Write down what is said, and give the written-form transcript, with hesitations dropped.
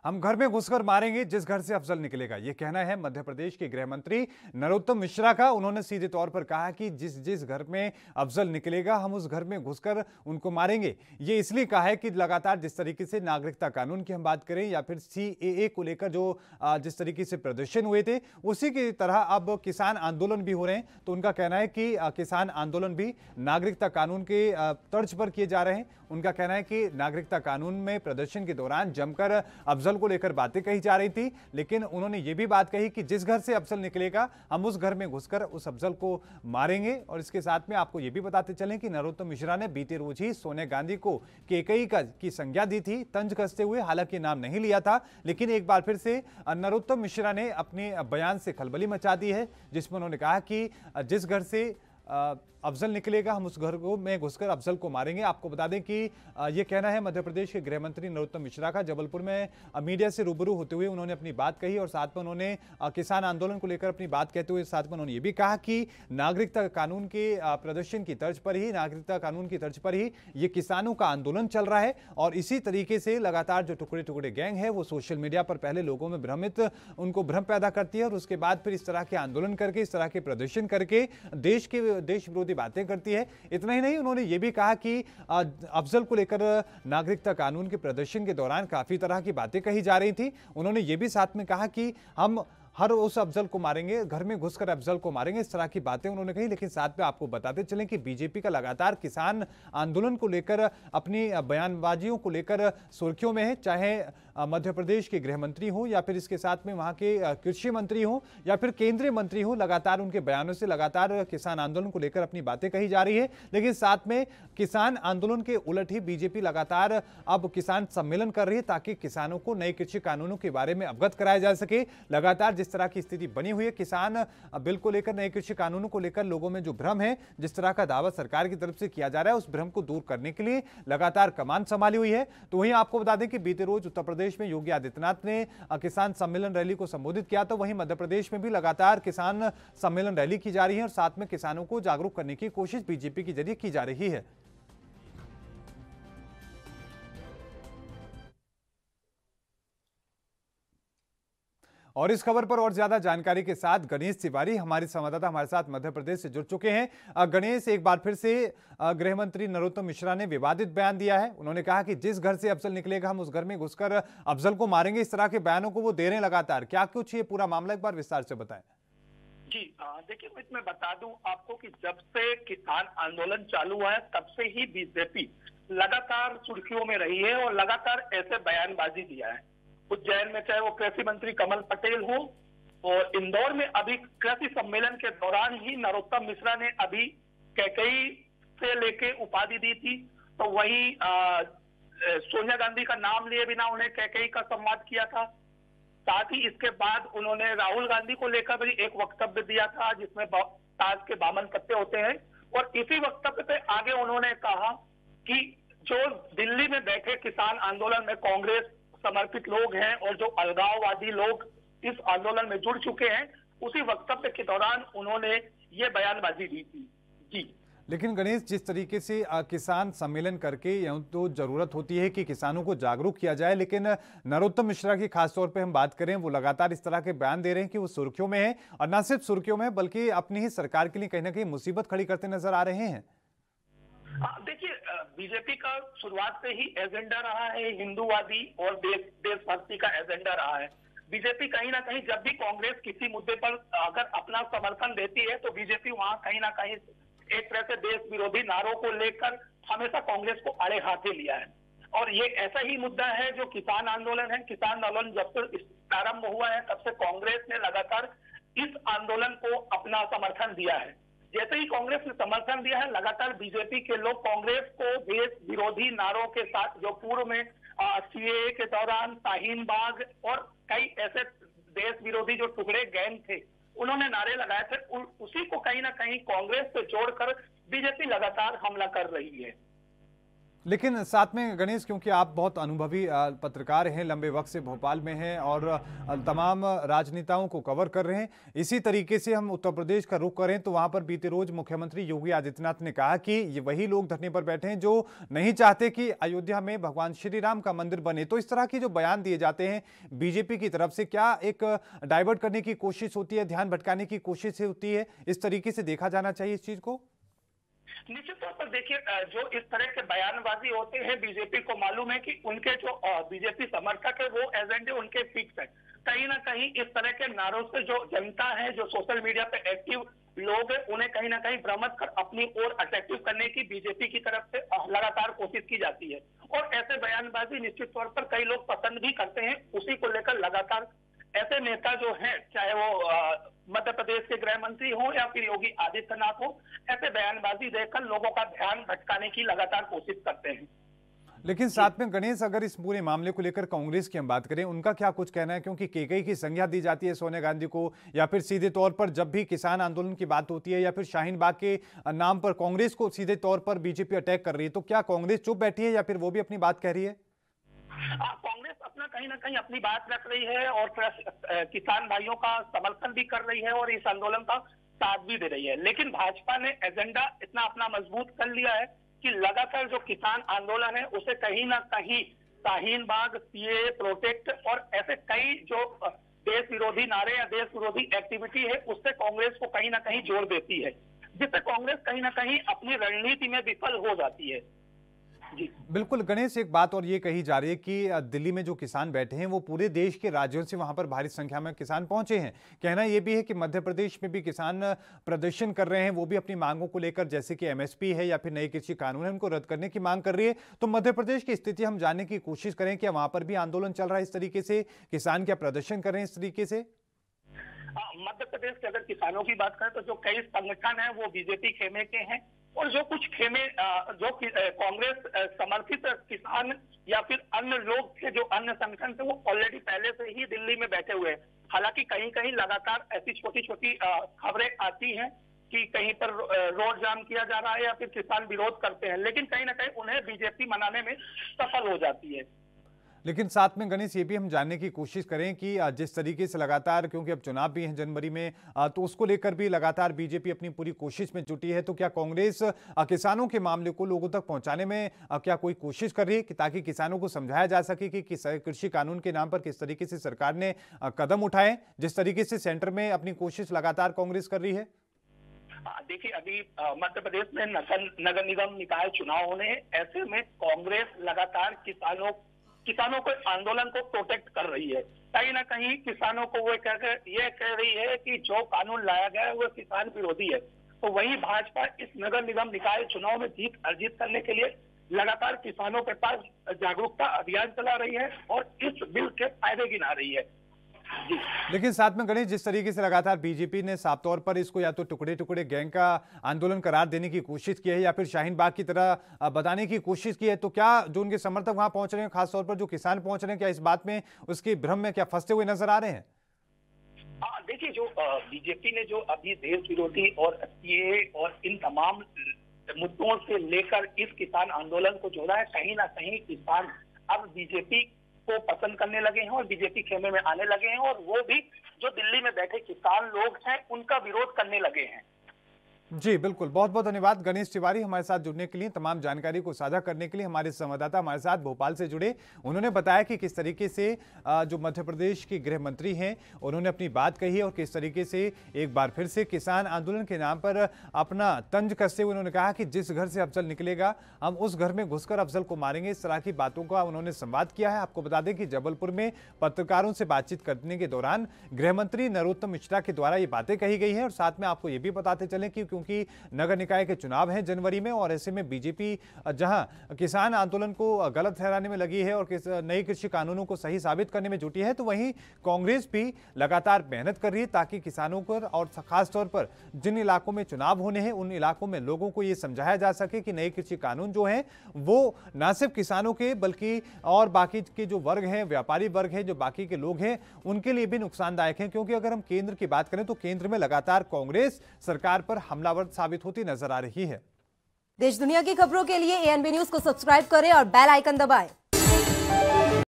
हम घर में घुसकर मारेंगे जिस घर से अफजल निकलेगा। यह कहना है मध्य प्रदेश के गृह मंत्री नरोत्तम मिश्रा का। उन्होंने सीधे तौर पर कहा कि जिस जिस घर में अफजल निकलेगा हम उस घर में घुसकर उनको मारेंगे। ये इसलिए कहा है कि लगातार जिस तरीके से नागरिकता कानून की हम बात करें या फिर सीएए को लेकर जो जिस तरीके से प्रदर्शन हुए थे उसी की तरह अब किसान आंदोलन भी हो रहे हैं। तो उनका कहना है कि किसान आंदोलन भी नागरिकता कानून के तर्ज पर किए जा रहे हैं। उनका कहना है कि नागरिकता कानून में प्रदर्शन के दौरान जमकर अफजल को लेकर बातें कही जा रही थी, लेकिन उन्होंने ये भी बात कही कि जिस घर से अफजल निकलेगा हम उस घर में घुसकर उस अफजल को मारेंगे। और इसके साथ में आपको ये भी बताते चलें कि नरोत्तम मिश्रा ने बीते रोज ही सोनिया गांधी को केकई की संज्ञा दी थी, तंज कसते हुए। हालांकि नाम नहीं लिया था, लेकिन एक बार फिर से नरोत्तम मिश्रा ने अपने बयान से खलबली मचा दी है, जिसमें उन्होंने कहा कि जिस घर से अफजल निकलेगा हम उस घर को में घुसकर अफजल को मारेंगे। आपको बता दें कि यह कहना है मध्य प्रदेश के गृह मंत्री नरोत्तम मिश्रा का। जबलपुर में मीडिया से रूबरू होते हुए उन्होंने अपनी बात कही और साथ में उन्होंने किसान आंदोलन को लेकर अपनी बात कहते हुए साथ में उन्होंने ये भी कहा कि नागरिकता कानून के प्रदर्शन की तर्ज पर ही, नागरिकता कानून की तर्ज पर ही ये किसानों का आंदोलन चल रहा है। और इसी तरीके से लगातार जो टुकड़े टुकड़े गैंग है वो सोशल मीडिया पर पहले लोगों में उनको भ्रम पैदा करती है और उसके बाद फिर इस तरह के आंदोलन करके, इस तरह के प्रदर्शन करके देश विरोधी बातें करती है। इतना ही नहीं, उन्होंने ये भी कहा कि अफजल को लेकर नागरिकता कानून के प्रदर्शन के दौरान काफी तरह की बातें कही जा रही थी। उन्होंने ये भी साथ में कहा कि हम हर उस अफजल को मारेंगे, घर में घुसकर अफजल को मारेंगे, इस तरह की बातें उन्होंने कही। लेकिन साथ में आपको बताते चलें कि बीजेपी का लगातार किसान आंदोलन को लेकर, अपनी बयानबाजियों को लेकर सुर्खियों में है। चाहे मध्य प्रदेश के गृह मंत्री हो या फिर इसके साथ में वहां के कृषि मंत्री हो या फिर केंद्रीय मंत्री हो, लगातार उनके बयानों से लगातार किसान आंदोलन को लेकर अपनी बातें कही जा रही है। लेकिन साथ में किसान आंदोलन के उलट ही बीजेपी लगातार अब किसान सम्मेलन कर रही है ताकि किसानों को नए कृषि कानूनों के बारे में अवगत कराया जा सके। लगातार जिस तरह की स्थिति बनी हुई है, किसान बिल को लेकर, नए कृषि कानूनों को लेकर लोगों में जो भ्रम है, जिस तरह का दावा सरकार की तरफ से किया जा रहा है, उस भ्रम को दूर करने के लिए लगातार कमान संभाली हुई है। तो वहीं आपको बता दें कि बीते रोज उत्तर प्रदेश में योगी आदित्यनाथ ने किसान सम्मेलन रैली को संबोधित किया, तो वहीं मध्य प्रदेश में भी लगातार किसान सम्मेलन रैली की जा रही है और साथ में किसानों को जागरूक करने की कोशिश बीजेपी के जरिए की जा रही है। और इस खबर पर और ज्यादा जानकारी के साथ गणेश तिवारी हमारे संवाददाता हमारे साथ मध्य प्रदेश से जुड़ चुके हैं। गणेश, एक बार फिर से गृह मंत्री नरोत्तम मिश्रा ने विवादित बयान दिया है। उन्होंने कहा कि जिस घर से अफजल निकलेगा हम उस घर में घुसकर अफजल को मारेंगे। इस तरह के बयानों को वो दे रहे हैं लगातार। क्या कुछ ये पूरा मामला एक बार विस्तार से बताएं। जी देखिए, मैं बता दूं आपको कि जब से किसान आंदोलन चालू हुआ है तब से ही बीजेपी लगातार सुर्खियों में रही है और लगातार ऐसे बयानबाजी दिया है। उज्जैन में चाहे वो कृषि मंत्री कमल पटेल हो और इंदौर में अभी कृषि सम्मेलन के दौरान ही नरोत्तम मिश्रा ने अभी कैकई से लेके उपाधि दी थी। तो वही सोनिया गांधी का नाम लिए बिना उन्हें कैकई का संवाद किया था। साथ ही इसके बाद उन्होंने राहुल गांधी को लेकर भी एक वक्तव्य दिया था जिसमें ताज के 52 पत्ते होते हैं। और इसी वक्तव्य पे आगे उन्होंने कहा कि जो दिल्ली में बैठे किसान आंदोलन में कांग्रेस समर्पित लोग हैं और जो अलगाववादी लोग इस आंदोलन में जुड़ चुके हैं, उसी वक्तव्य के दौरान उन्होंने ये बयानबाजी दी थी। जी, लेकिन गणेश, जिस तरीके से किसान सम्मेलन करके यूं तो जरूरत होती है कि किसानों को जागरूक किया जाए, लेकिन नरोत्तम मिश्रा की खासतौर पे हम बात करें, वो लगातार इस तरह के बयान दे रहे हैं कि वो सुर्खियों में है और न सिर्फ सुर्खियों में बल्कि अपनी ही सरकार के लिए कहीं ना कहीं मुसीबत खड़ी करते नजर आ रहे हैं। देखिए, बीजेपी का शुरुआत से ही एजेंडा रहा है हिंदूवादी और देशभक्ति का एजेंडा रहा है। बीजेपी कहीं ना कहीं जब भी कांग्रेस किसी मुद्दे पर अगर अपना समर्थन देती है तो बीजेपी वहां कहीं ना कहीं एक तरह से देश विरोधी नारों को लेकर हमेशा कांग्रेस को आड़े हाथे लिया है। और ये ऐसा ही मुद्दा है जो किसान आंदोलन है। किसान आंदोलन जब से प्रारंभ हुआ है तब से कांग्रेस ने लगातार इस आंदोलन को अपना समर्थन दिया है। जैसे ही कांग्रेस ने समर्थन दिया है, लगातार बीजेपी के लोग कांग्रेस को देश विरोधी नारों के साथ, जो पूर्व में सीएए के दौरान शाहीन बाग और कई ऐसे देश विरोधी जो टुकड़े गैंग थे उन्होंने नारे लगाए थे, उसी को कहीं ना कहीं कांग्रेस से जोड़कर बीजेपी लगातार हमला कर रही है। लेकिन साथ में गणेश, क्योंकि आप बहुत अनुभवी पत्रकार हैं, लंबे वक्त से भोपाल में हैं और तमाम राजनेताओं को कवर कर रहे हैं, इसी तरीके से हम उत्तर प्रदेश का रुख करें तो वहां पर बीते रोज मुख्यमंत्री योगी आदित्यनाथ ने कहा कि ये वही लोग धरने पर बैठे हैं जो नहीं चाहते कि अयोध्या में भगवान श्री राम का मंदिर बने। तो इस तरह के जो बयान दिए जाते हैं बीजेपी की तरफ से, क्या एक डाइवर्ट करने की कोशिश होती है, ध्यान भटकाने की कोशिश होती है? इस तरीके से देखा जाना चाहिए इस चीज को। निश्चित तौर पर देखिए, जो इस तरह के बयानबाजी होते हैं, बीजेपी को मालूम है कि उनके जो बीजेपी समर्थक है वो एजेंडे उनके फिक्स है। कहीं ना कहीं इस तरह के नारों से जो जनता है, जो सोशल मीडिया पे एक्टिव लोग हैं, उन्हें कहीं ना कहीं भ्रमित कर अपनी ओर अट्रैक्टिव करने की बीजेपी की तरफ से लगातार कोशिश की जाती है। और ऐसे बयानबाजी निश्चित तौर पर कई लोग पसंद भी करते हैं। उसी को लेकर लगातार ऐसे नेता जो हैं, चाहे वो मध्य प्रदेश के गृह मंत्री हो या फिर योगी आदित्यनाथ हो, ऐसे बयानबाजी देकर लोगों का ध्यान भटकाने की लगातार कोशिश करते हैं। लेकिन साथ में गणेश, अगर इस पूरे मामले को लेकर कांग्रेस की हम बात करें, उनका क्या कुछ कहना है? क्योंकि केकई की संज्ञा दी जाती है सोनिया गांधी को, या फिर सीधे तौर पर जब भी किसान आंदोलन की बात होती है या फिर शाहीन बाग के नाम पर कांग्रेस को सीधे तौर पर बीजेपी अटैक कर रही है, तो क्या कांग्रेस चुप बैठी है या फिर वो भी अपनी बात कह रही है? कांग्रेस अपना कहीं ना कहीं अपनी बात रख रही है और किसान भाइयों का समर्थन भी कर रही है और इस आंदोलन का साथ भी दे रही है। लेकिन भाजपा ने एजेंडा इतना अपना मजबूत कर लिया है कि लगातार जो किसान आंदोलन है उसे कहीं ना कहीं शाहीन बाग, सीएए, प्रोटेक्ट और ऐसे कई जो देश विरोधी नारे या देश विरोधी एक्टिविटी है उससे कांग्रेस को कहीं ना कहीं जोड़ देती है, जिससे कांग्रेस कहीं ना कहीं अपनी रणनीति में विफल हो जाती है। जी बिल्कुल गणेश, एक बात और ये कही जा रही है कि दिल्ली में जो किसान बैठे हैं वो पूरे देश के राज्यों से वहां पर भारी संख्या में किसान पहुंचे हैं। कहना ये भी है कि मध्य प्रदेश में भी किसान प्रदर्शन कर रहे हैं, वो भी अपनी मांगों को लेकर, जैसे कि एमएसपी है या फिर नए कृषि कानून है, उनको रद्द करने की मांग कर रही है। तो मध्य प्रदेश की स्थिति हम जानने की कोशिश करें, क्या वहां पर भी आंदोलन चल रहा है इस तरीके से? किसान क्या प्रदर्शन कर रहे हैं इस तरीके से? मध्य प्रदेश के अगर किसानों की बात करें तो जो कई संगठन है वो बीजेपी खेमे के हैं और जो कुछ खेमे जो कांग्रेस समर्थित किसान या फिर अन्य लोग के जो अन्य संगठन थे वो ऑलरेडी पहले से ही दिल्ली में बैठे हुए हैं। हालांकि कहीं कहीं लगातार ऐसी छोटी छोटी खबरें आती हैं कि कहीं पर रोड जाम किया जा रहा है या फिर किसान विरोध करते हैं, लेकिन कहीं ना कहीं उन्हें बीजेपी मनाने में सफल हो जाती है। लेकिन साथ में गणेश, ये भी हम जानने की कोशिश करें कि जिस तरीके से लगातार, क्योंकि अब चुनाव भी हैं जनवरी में, तो उसको लेकर भी लगातार बीजेपी अपनी पूरी कोशिश में जुटी है। तो क्या कांग्रेस किसानों के मामले को लोगों तक पहुंचाने में क्या कोई कोशिश कर रही है कि ताकि किसानों को समझाया जा सके कि कृषि कानून के नाम पर किस तरीके से सरकार ने कदम उठाए, जिस तरीके से सेंटर में अपनी कोशिश लगातार कांग्रेस कर रही है? देखिए, अभी मध्य प्रदेश में नगर निगम निकाय चुनाव होने हैं। ऐसे में कांग्रेस लगातार किसानों को आंदोलन को प्रोटेक्ट कर रही है। कहीं ना कहीं किसानों को वो ये कह रही है कि जो कानून लाया गया है वो किसान विरोधी है। तो वही भाजपा इस नगर निगम निकाय चुनाव में जीत अर्जित करने के लिए लगातार किसानों के पास जागरूकता अभियान चला रही है और इस बिल के फायदे गिना रही है। लेकिन साथ में गणेश, जिस तरीके से लगातार बीजेपी ने साफ तौर पर इसको या तो टुकड़े टुकड़े गैंग का आंदोलन करार देने की कोशिश की है या फिर शाहीन बाग की तरह बताने की कोशिश की है, तो क्या जो उनके समर्थक वहां पहुंच रहे हैं, खासतौर पर जो किसान पहुंच रहे हैं, क्या इस बात में, उसकी भ्रम में क्या फंसते हुए नजर आ रहे हैं? देखिए, जो बीजेपी ने जो अभी देश विरोधी और सीएए और इन तमाम मुद्दों से लेकर इस किसान आंदोलन को जोड़ा है, कहीं ना कहीं किसान अब बीजेपी को पसंद करने लगे हैं और बीजेपी खेमे में आने लगे हैं और वो भी जो दिल्ली में बैठे किसान लोग हैं उनका विरोध करने लगे हैं। जी बिल्कुल, बहुत बहुत धन्यवाद गणेश तिवारी हमारे साथ जुड़ने के लिए, तमाम जानकारी को साझा करने के लिए। हमारे संवाददाता हमारे साथ भोपाल से जुड़े, उन्होंने बताया कि किस तरीके से जो मध्य प्रदेश के गृह मंत्री हैं उन्होंने अपनी बात कही है और किस तरीके से एक बार फिर से किसान आंदोलन के नाम पर अपना तंज कसते हुए उन्होंने कहा कि जिस घर से अफजल निकलेगा हम उस घर में घुसकर अफजल को मारेंगे। इस तरह की बातों का उन्होंने संवाद किया है। आपको बता दें कि जबलपुर में पत्रकारों से बातचीत करने के दौरान गृह मंत्री नरोत्तम मिश्रा के द्वारा ये बातें कही गई हैं। और साथ में आपको ये भी बताते चलें कि क्योंकि नगर निकाय के चुनाव हैं जनवरी में और ऐसे में बीजेपी जहां किसान आंदोलन को गलत ठहराने में लगी है और नए कृषि कानूनों को सही साबित करने में जुटी है, तो वहीं कांग्रेस भी लगातार मेहनत कर रही है ताकि किसानों पर और खासतौर पर जिन इलाकों में चुनाव होने हैं उन इलाकों में लोगों को यह समझाया जा सके कि नए कृषि कानून जो है वो न सिर्फ किसानों के बल्कि और बाकी के जो वर्ग हैं, व्यापारी वर्ग है, जो बाकी के लोग हैं, उनके लिए भी नुकसानदायक है। क्योंकि अगर हम केंद्र की बात करें तो केंद्र में लगातार कांग्रेस सरकार पर हमलावर साबित होती नजर आ रही है। देश दुनिया की खबरों के लिए एएनबी न्यूज को सब्सक्राइब करें और बेल आइकन दबाएं।